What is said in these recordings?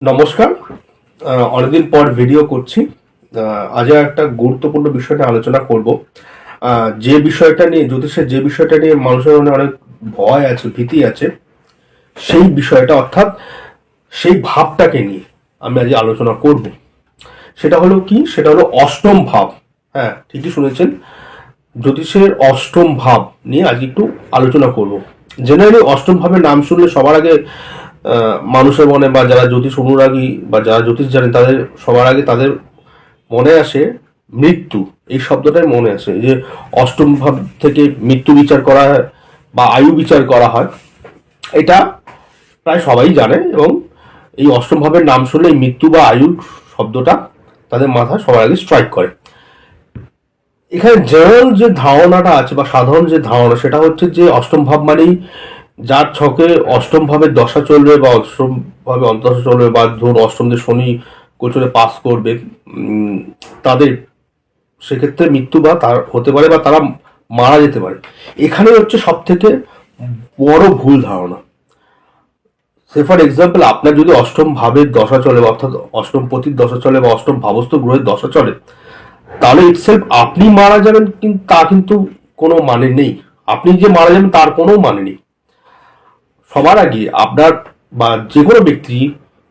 নমস্কার। অনেকদিন পর ভিডিও করছি। আজ একটা গুরুত্বপূর্ণ বিষয় নিয়ে আলোচনা করব। যে বিষয়টা নিয়ে জ্যোতিষের যে বিষয়টা নিয়ে মানুষের মনে অনেক ভয় আছে, ভীতি আছে, সেই বিষয়টা অর্থাৎ সেই ভাবটাকে নিয়ে আমি আজ আলোচনা করব। সেটা হলো কি? সেটা হলো অষ্টম ভাব। হ্যাঁ, ঠিকই শুনেছেন, জ্যোতিষের অষ্টম ভাব নিয়ে আজ একটু আলোচনা করব। জেনারেলি অষ্টম ভাবের নাম শুনলে সবার আগে মানুষের মনে বা যারা জ্যোতিষ অনুরাগী বা যারা জ্যোতিষ জানেন তাদের সবার আগে তাদের মনে আসে মৃত্যু। এই শব্দটাই মনে আসে যে অষ্টম ভাব থেকে মৃত্যু বিচার করা হয় বা আয়ু বিচার করা হয়। এটা প্রায় সবাই জানে এবং এই অষ্টম ভাবের নাম শুনলে এই মৃত্যু বা আয়ু শব্দটা তাদের মাথায় সবার আগে স্ট্রাইক করে। এখানে জেনারেল যে ধারণাটা আছে বা সাধারণ যে ধারণা সেটা হচ্ছে যে অষ্টম ভাব মানেই যার ছকে অষ্টম ভাবের দশা চলবে বা অষ্টম ভাবে অন্তর্দশা চলবে বা ধরুন অষ্টম যে শনি গোচরে পাস করবে, তাদের সেক্ষেত্রে মৃত্যু বা তার হতে পারে বা তারা মারা যেতে পারে। এখানে হচ্ছে সব থেকে বড় ভুল ধারণা। সে ফর এক্সাম্পল, আপনার যদি অষ্টম ভাবের দশা চলে অর্থাৎ অষ্টম পতির দশা চলে বা অষ্টম ভাবস্থ গ্রহের দশা চলে, তাহলে ইটসেলফ আপনি মারা যাবেন কিন্তু তা কিন্তু কোনো মানে নেই। আপনি যে মারা যাবেন তার কোনো মানে নেই। সবার আগে আপনার বা যে কোনো ব্যক্তি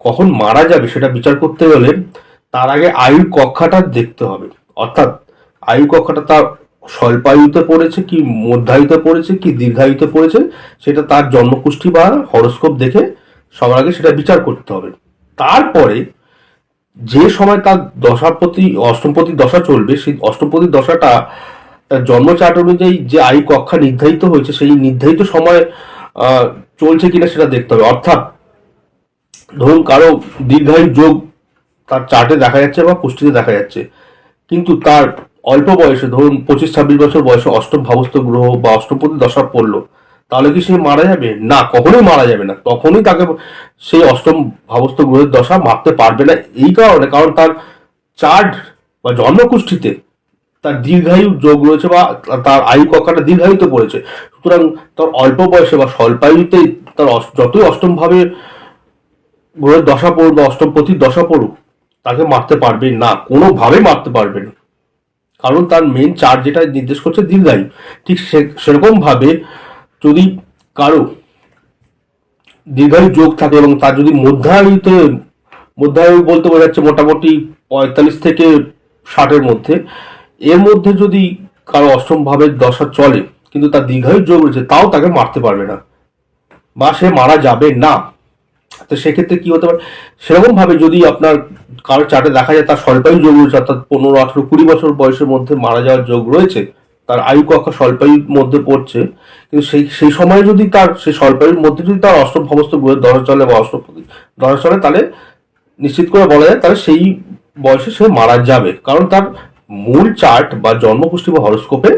কখন মারা যাবে সেটা বিচার করতে গেলে তার আগে আয়ুর কক্ষাটা দেখতে হবে। অর্থাৎ আয়ু কক্ষাটা তার স্বল্পায়ুতে পড়েছে কি মধ্যায়ুতে পড়েছে কি দীর্ঘায়ুতে পড়েছে, সেটা তার জন্মকুষ্ঠি বা হরোস্কোপ দেখে সবার আগে সেটা বিচার করতে হবে। তারপরে যে সময় তার দশাপতি অষ্টমপতি দশা চলবে, সেই অষ্টমপতি দশাটা তার জন্ম চার্ট অনুযায়ী যে আয়ু কক্ষা নির্ধারিত হয়েছে সেই নির্ধারিত সময় চলছে কিনা সেটা দেখতে হবে। অর্থাৎ ধরুন কারো দীর্ঘায়ু যোগ তার চার্টে দেখা যাচ্ছে বা কুষ্ঠিতে দেখা যাচ্ছে, কিন্তু তার অল্প বয়সে ধরুন 25-26 বছর বয়সে অষ্টম ভাবস্থ গ্রহ বা অষ্টমপতি দশা পড়লো, তাহলে কি সে মারা যাবে? না, কখনোই মারা যাবে না। তখনই তাকে সেই অষ্টম ভাবস্থ গ্রহের দশা মারতে পারবে না। এই কারণে, কারণ তার চার্ট বা জন্মকুষ্ঠিতে তার দীর্ঘায়ু যোগ রয়েছে বা তার আয়ু কক্ষাটা দীর্ঘায়ুতে পড়েছে। সুতরাং তার অল্প বয়সে বা স্বল্পায়ুতেই তার যতই অষ্টম ভাবে গ্রহের দশা পড়ুক বা অষ্টম পতির দশা পড়ুক, তাকে মারতে পারবে না, কোনোভাবে মারতে পারবে না। কারণ তার মেন চার্ট যেটা নির্দেশ করছে দীর্ঘায়ু। ঠিক সেরকম ভাবে যদি কারো দীর্ঘায়ু যোগ থাকে এবং তার যদি মধ্যায়ু বলতে বোঝাচ্ছে মোটামুটি 45 থেকে 60-এর মধ্যে, এর মধ্যে যদি কারো অষ্টম ভাবের দশা চলে কিন্তু তার দীর্ঘায়ু যোগ রয়েছে, তাও তাকে মারতে পারবে না বা সে মারা যাবে না। তো সেক্ষেত্রে কি হতে পারে? সেরকম ভাবে যদি আপনার কারো চার্টে দেখা যায় তার স্বল্পায়ু যোগ রয়েছে, অর্থাৎ 15, 18, 20 বছর বয়সের মধ্যে মারা যাওয়ার যোগ রয়েছে, তার আয়ু কক্ষা স্বল্পায়ুর মধ্যে পড়ছে, কিন্তু সেই সময় যদি তার সেই স্বল্পায়ুর মধ্যে যদি তার অষ্টম ভাবস্থ গ্রহের দশা চলে বা অষ্টপতি দশা চলে, তাহলে নিশ্চিত করে বলা যায় তাহলে সেই বয়সে সে মারা যাবে। কারণ তার মূল চার্ট বা জন্মকুষ্ঠি বা হরোস্কোপে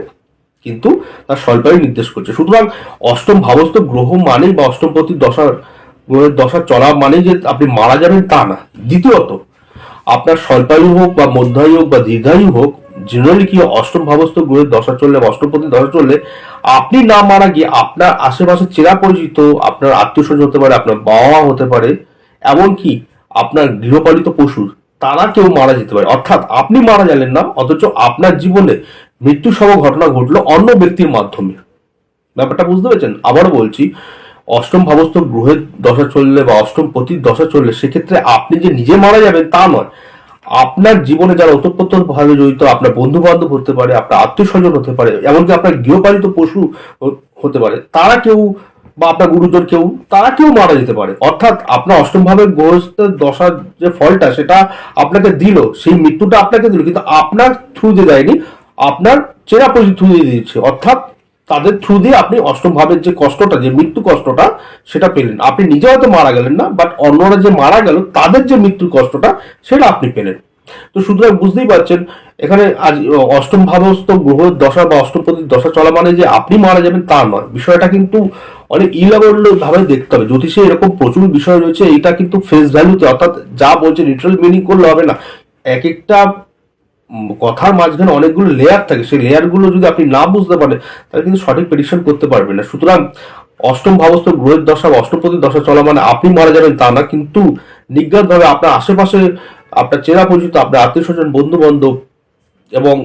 কিন্তু তার স্বল্পায়ু নির্দেশ করছে। সুতরাং অষ্টম ভাবস্থ গ্রহ মানেই বা অষ্টমপতি দশার গ্রহের দশা চলা মানেই যে আপনি মারা যাবেন তা না। দ্বিতীয়ত, আপনার স্বল্পায়ু হোক বা মধ্যায়ু হোক বা দীর্ঘায়ু হোক, জেনারেলি কি অষ্টম ভাবস্থ গ্রহের দশা চললে বা অষ্টমপতি দশা চললে আপনি না মারা গিয়ে আপনার আশেপাশে চেনা পরিচিত আপনার আত্মীয় স্বজন হতে পারে, আপনার বাবা মা হতে পারে, এমনকি আপনার গৃহপালিত পশু, তারা কেউ মারা যেতে পারে। অর্থাৎ আপনি মারা গেলেন না, অথচ আপনার জীবনে মৃত্যু সম ঘটনা ঘটলো অন্য ব্যক্তির মাধ্যমে। ব্যাপারটা বুঝতে পেরেছেন? আবারও বলছি, অষ্টম ভাবস্থ গ্রহের দশা চললে বা অষ্টম পতির দশা চললে সেক্ষেত্রে আপনি যে নিজে মারা যাবেন তা নয়, আপনার জীবনে যারা ওতপ্রোত ভাবে জড়িত, আপনার বন্ধু বান্ধব হতে পারে, আপনার আত্মীয় স্বজন হতে পারে, এমনকি আপনার গৃহপালিত পশু হতে পারে, তারা কেউ বা আপনার গুরুজন কেউ, তারা কেউ মারা যেতে পারে। অর্থাৎ আপনার অষ্টম ভাবের গ্রহস্থের দশার যে ফলটা সেটা আপনাকে দিল, সেই মৃত্যুটা আপনাকে দিল, কিন্তু আপনার থ্রু দিয়ে দেয়নি, আপনার চেনা পরিচিত থ্রু দিয়ে দিচ্ছে। অর্থাৎ তাদের থ্রু দিয়ে আপনি অষ্টম ভাবের যে কষ্টটা, যে মৃত্যু কষ্টটা, সেটা পেলেন। আপনি নিজে হয়তো মারা গেলেন না, বাট অন্যরা যে মারা গেল তাদের যে মৃত্যুর কষ্টটা সেটা আপনি পেলেন। তো সুতরাং বুঝতেই পারছেন, এখানে আজ অষ্টম ভাবস্থ গ্রহের দশা বা অষ্টমপতির দশা চলা মানে যে আপনি মারা যাবেন তা নয়। বিষয়টা কিন্তু অনেক ইলাবল ভাবে দেখতে হবে। জ্যোতিষে এরকম প্রচুর বিষয় রয়েছে, এটা কিন্তু ফেস ভ্যালুতে, অর্থাৎ যা বলছে লিটারাল মিনিং করলে হবে না। এক একটা কথার মাঝখানে অনেকগুলো লেয়ার থাকে, সেই লেয়ারগুলো যদি আপনি না বুঝতে পারেন তাহলে কিন্তু সঠিক প্রেডিকশন করতে পারবেন না। সুতরাং অষ্টম ভাবস্থ গ্রহের দশা বা অষ্টমপতির দশা চলা মানে আপনি মারা যাবেন তা না, কিন্তু নিজ্ঞাতভাবে আপনার আশেপাশে আপনার চেনা পরিচিত, আপনার আত্মীয় স্বজন, বন্ধু বান্ধব এবং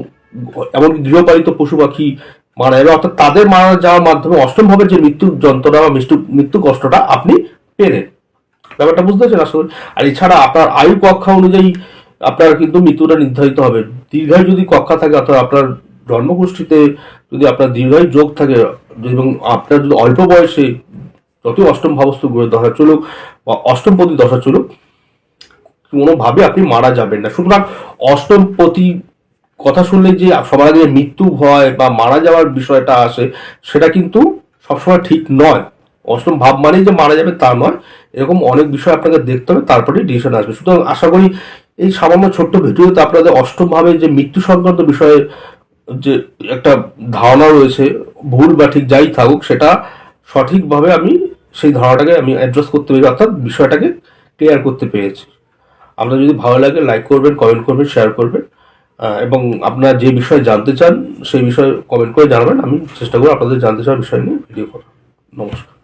এমনকি গৃহপালিত পশু পাখি মারা যাবে, অর্থাৎ তাদের মারা যাওয়ার মাধ্যমে অষ্টম ভাবের যে মৃত্যু যন্ত্রণা বা মৃত্যু কষ্টটা আপনি পেলেন। ব্যাপারটা বুঝতে পারছেন আসলে? আর এছাড়া আপনার আয়ু কক্ষা অনুযায়ী আপনার কিন্তু মৃত্যুটা নির্ধারিত হবে। দীর্ঘায়ু যদি কক্ষা থাকে, অর্থাৎ আপনার জন্মগোষ্ঠীতে যদি আপনার দীর্ঘায়ু যোগ থাকে এবং আপনার যদি অল্প বয়সে যতই অষ্টম ভাবস্থ গ্রহের দশা চলুক বা অষ্টমপতি দশা চলুক, কোনোভাবে আপনি মারা যাবেন না। সুতরাং অষ্টমপতি কথা শুনলে যে সবার আগে মৃত্যু ভয় বা মারা যাওয়ার বিষয়টা আসে, সেটা কিন্তু সবসময় ঠিক নয়। অষ্টম ভাব মানেই যে মারা যাবে তা নয়, এরকম অনেক বিষয় আপনাকে দেখতে হবে, তারপরেই ডিসিশন আসবে। সুতরাং আশা করি এই সামান্য ছোট্ট ভিডিওতে আপনাদের অষ্টম ভাবে যে মৃত্যু সংক্রান্ত বিষয়ে যে একটা ধারণা রয়েছে, ভুল বা ঠিক যাই থাকুক, সেটা সঠিকভাবে আমি সেই ধারণাটাকে আমি অ্যাড্রেস করতে পেরেছি, অর্থাৎ বিষয়টাকে ক্লিয়ার করতে পেরেছি। আপনার যদি ভালো লাগে লাইক করবেন, কমেন্ট করবেন, শেয়ার করবেন, এবং আপনারা যে বিষয়ে জানতে চান সেই বিষয়ে কমেন্ট করে জানাবেন। আমি চেষ্টা করব আপনাদের জানতে চাওয়ার বিষয় নিয়ে ভিডিও করার। নমস্কার।